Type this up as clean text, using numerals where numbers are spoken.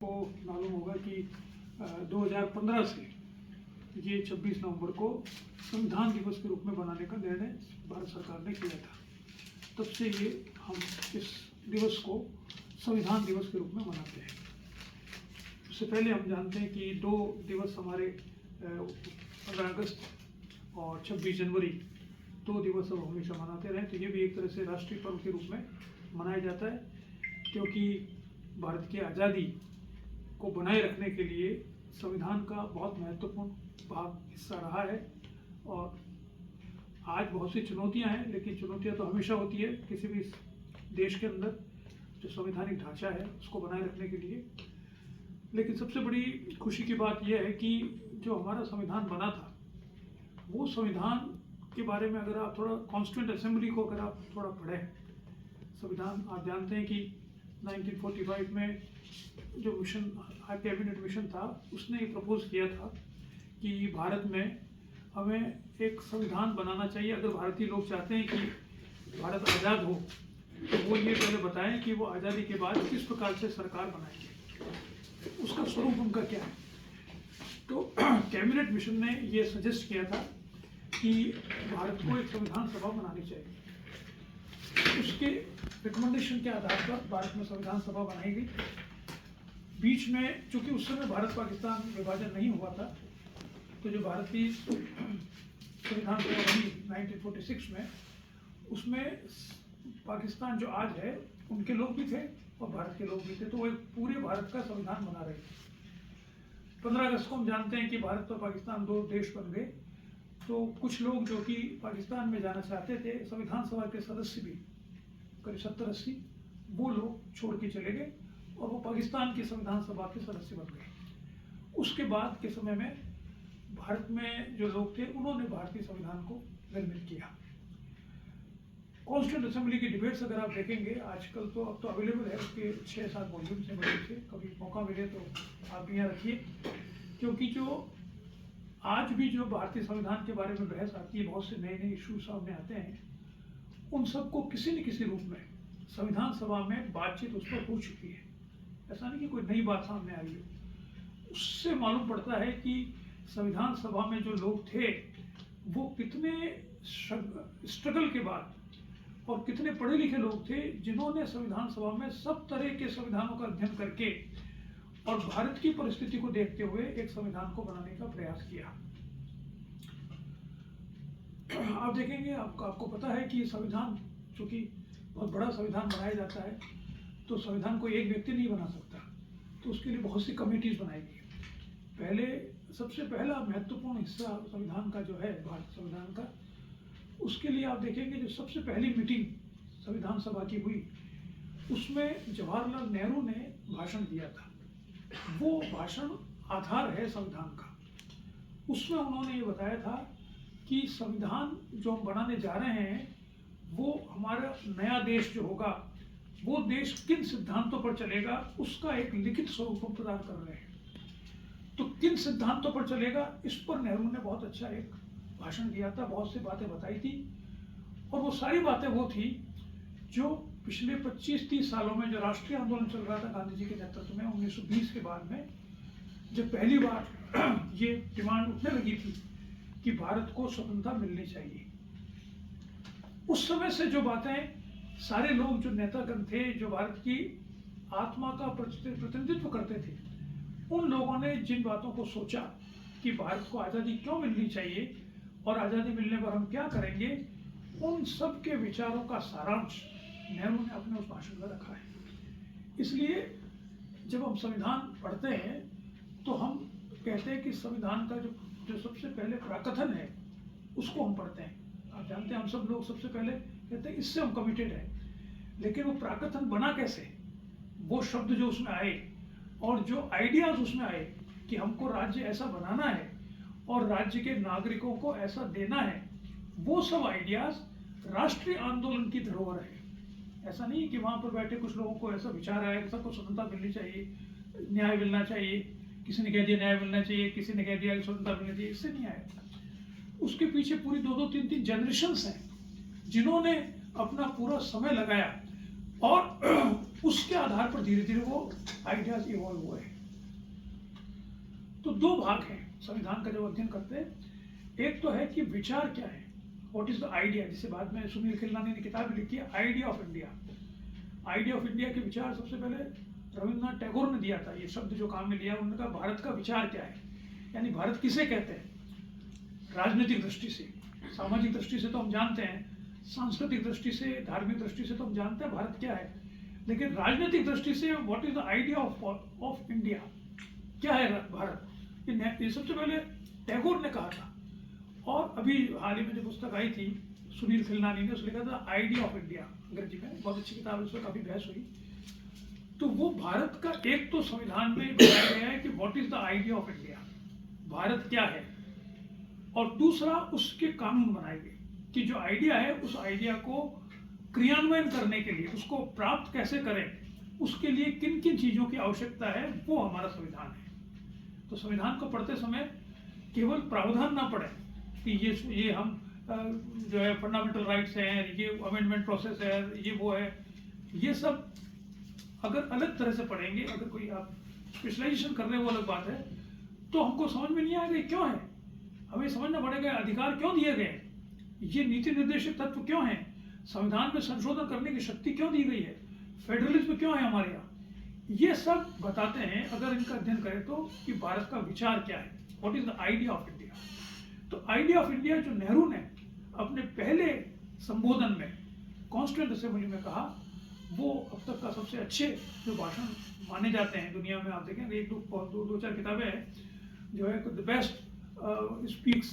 को मालूम होगा कि 2015 से ये 26 नवंबर को संविधान दिवस के रूप में बनाने का निर्णय भारत सरकार ने किया था। तब से ये हम इस दिवस को संविधान दिवस के रूप में मनाते हैं। उससे पहले हम जानते हैं कि दो दिवस हमारे 15 अगस्त और 26 जनवरी दो दिवस अब हमेशा मनाते रहे। तो ये भी एक तरह से राष्ट्रीय पर्व के रूप में मनाया जाता है, क्योंकि भारत की आज़ादी को बनाए रखने के लिए संविधान का बहुत महत्वपूर्ण भाग हिस्सा रहा है। और आज बहुत सी चुनौतियां हैं, लेकिन चुनौतियां तो हमेशा होती है किसी भी देश के अंदर जो संवैधानिक ढांचा है उसको बनाए रखने के लिए। लेकिन सबसे बड़ी खुशी की बात यह है कि जो हमारा संविधान बना था, वो संविधान के बारे में अगर आप थोड़ा कॉन्स्टिट्यूएंट असेंबली को अगर आप थोड़ा पढ़ें, संविधान आप जानते हैं कि 1945 में जो मिशन कैबिनेट मिशन था, उसने ये प्रपोज किया था कि भारत में हमें एक संविधान बनाना चाहिए। अगर भारतीय लोग चाहते हैं कि भारत आज़ाद हो, तो वो ये पहले बताएं कि वो आज़ादी के बाद किस प्रकार से सरकार बनाएंगे, उसका स्वरूप उनका क्या है। तो कैबिनेट मिशन ने ये सजेस्ट किया था कि भारत को एक संविधान सभा बनानी चाहिए। उसके रिकमेंडेशन के आधार पर भारत में संविधान सभा बनाई गई। बीच में चूंकि उस समय भारत पाकिस्तान विभाजन नहीं हुआ था, तो जो भारतीय संविधान सभा बनी 1946 में, उसमें पाकिस्तान जो आज है उनके लोग भी थे और भारत के लोग भी थे, तो वो एक पूरे भारत का संविधान बना रहे थे। 15 अगस्त को हम जानते हैं कि भारत और पाकिस्तान दो देश बन गए। तो कुछ लोग जो कि पाकिस्तान में जाना चाहते थे, संविधान सभा के सदस्य भी करीब 70-80 वो लोग छोड़ के चले गए और वो पाकिस्तान की संविधान सभा के सदस्य बन गए। उसके बाद के समय में भारत में जो लोग थे, उन्होंने भारतीय संविधान को निर्मित किया। कॉन्स्टिट्यूएंट असेंबली की डिबेट्स अगर आप देखेंगे, आजकल तो अब तो अवेलेबल है, उसके 6-7 वॉल्यूम से बड़े से, कभी मौका मिले तो आप भी यहाँ रखिए। क्योंकि जो आज भी जो भारतीय संविधान के बारे में बहस आती है, बहुत से नए नए इशू सामने आते हैं, उन सबको किसी न किसी रूप में संविधान सभा में बातचीत उस पर हो चुकी है। ऐसा नहीं कि कोई नई बात सामने आई हो। उससे मालूम पड़ता है कि संविधान सभा में जो लोग थे वो कितने स्ट्रगल के बाद और कितने पढ़े लिखे लोग थे, जिन्होंने संविधान सभा में सब तरह के संविधानों का अध्ययन करके और भारत की परिस्थिति को देखते हुए एक संविधान को बनाने का प्रयास किया। आप देखेंगे, आपको पता है कि संविधान, चूंकि बहुत बड़ा संविधान बनाया जाता है, तो संविधान को एक व्यक्ति नहीं बना सकता, तो उसके लिए बहुत सी कमेटीज बनाई गई। सबसे पहला महत्वपूर्ण हिस्सा संविधान का जो है, भारत संविधान का, उसके लिए आप देखेंगे जो सबसे पहली मीटिंग संविधान सभा की हुई, उसमें जवाहरलाल नेहरू ने भाषण दिया था। वो भाषण आधार है संविधान का। उसमें उन्होंने ये बताया था कि संविधान जो हम बनाने जा रहे हैं, वो हमारा नया देश जो होगा, वो देश किन सिद्धांतों पर चलेगा, उसका एक लिखित स्वरूप हम प्रदान कर रहे हैं। तो किन सिद्धांतों पर चलेगा, इस पर नेहरू ने बहुत अच्छा एक भाषण दिया था, बहुत सी बातें बताई थी। और वो सारी बातें वो थी जो पिछले 25-30 सालों में जो राष्ट्रीय आंदोलन चल रहा था गांधी जी के नेतृत्व में 1920 के बाद में, जब पहली बार ये डिमांड उठने लगी थी कि भारत को स्वतंत्रता मिलनी चाहिए, उस समय से जो बातें सारे लोग, जो नेतागण थे, जो भारत की आत्मा का प्रतिनिधित्व करते थे, उन लोगों ने जिन बातों को सोचा कि भारत को आज़ादी क्यों मिलनी चाहिए और आज़ादी मिलने पर हम क्या करेंगे, उन सब के विचारों का सारांश नेहरू ने अपने उस भाषण में रखा है। इसलिए जब हम संविधान पढ़ते हैं तो हम कहते हैं कि संविधान का जो सबसे पहले प्राकथन है, उसको हम पढ़ते हैं। आप जानते हैं, हम सब लोग सबसे पहले कहते हैं इससे हम कमिटेड हैं। लेकिन वो प्राकथन बना कैसे, वो शब्द जो उसमें आए और जो आइडियाज उसमें आए कि हमको राज्य ऐसा बनाना है और राज्य के नागरिकों को ऐसा देना है, वो सब आइडियाज राष्ट्रीय आंदोलन की धरोहर है। ऐसा नहीं कि वहाँ पर बैठे कुछ लोगों को ऐसा विचार आया कि सबको स्वतंत्रता मिलनी चाहिए, न्याय मिलना चाहिए, किसी ने कह दिया न्याय मिलना चाहिए, किसी ने कह दिया कि स्वतंत्रता मिलनी चाहिए, इससे नहीं आया। उसके पीछे पूरी 2-2, 3-3 जनरेशंस हैं जिन्होंने अपना पूरा समय लगाया और उसके आधार पर धीरे धीरे वो आइडियाज इवॉल्व हुए। तो दो भाग हैं संविधान का जब अध्ययन करते हैं। एक तो है कि विचार क्या है, व्हाट इज द आइडिया, जिसे बाद में सुनील खिलनानी ने किताब लिखी है idea of India. Idea of India के विचार सबसे पहले रविन्द्रनाथ टैगोर ने दिया था। ये शब्द जो काम में लिया, उन्होंने कहा भारत का विचार क्या है, यानी भारत किसे कहते हैं। राजनीतिक दृष्टि से, सामाजिक दृष्टि से तो हम जानते हैं, सांस्कृतिक दृष्टि से, धार्मिक दृष्टि से तो हम जानते हैं भारत क्या है, लेकिन राजनीतिक दृष्टि से what is the idea of India, क्या है भारत, ये सबसे पहले टैगोर ने कहा था। और अभी हाल ही में जो पुस्तक आई थी सुनील खिलनानी ने, उसने लिखा था आइडिया ऑफ इंडिया, अंग्रेजी में बहुत अच्छी किताब है, उसमें काफी बहस हुई। तो वो भारत का एक तो संविधान में बताया गया है कि what is the idea of India, Bharat क्या है, और दूसरा उसके कानून बनाए गए कि जो आइडिया है उस आइडिया को क्रियान्वयन करने के लिए, उसको प्राप्त कैसे करें, उसके लिए किन किन चीजों की आवश्यकता है, वो हमारा संविधान है। तो संविधान को पढ़ते समय केवल प्रावधान ना पढ़े कि ये हम जो है फंडामेंटल राइट्स हैं, ये अमेंडमेंट प्रोसेस है, ये वो है, ये सब अगर अलग तरह से पढ़ेंगे, अगर कोई आप स्पेशलाइजेशन कर रहे हैं वो अलग बात है, तो हमको समझ में नहीं आएगा क्यों है। हमें समझना पड़ेगा अधिकार क्यों दिए गए, ये नीति निर्देशक तत्व क्यों हैं, संविधान में संशोधन करने की शक्ति क्यों दी गई है, फेडरलिज्म क्यों है हमारे यहाँ, ये सब बताते हैं अगर इनका अध्ययन करें तो, कि भारत का विचार क्या है, what is the idea of India. तो आइडिया ऑफ इंडिया जो नेहरू ने अपने पहले संबोधन में कॉन्स्टिट्यूएंट असेंबली में कहा, वो अब तक का सबसे अच्छे जो भाषण माने जाते हैं दुनिया में। आप देखें एक दो चार किताबें हैं जो है द बेस्ट स्पीच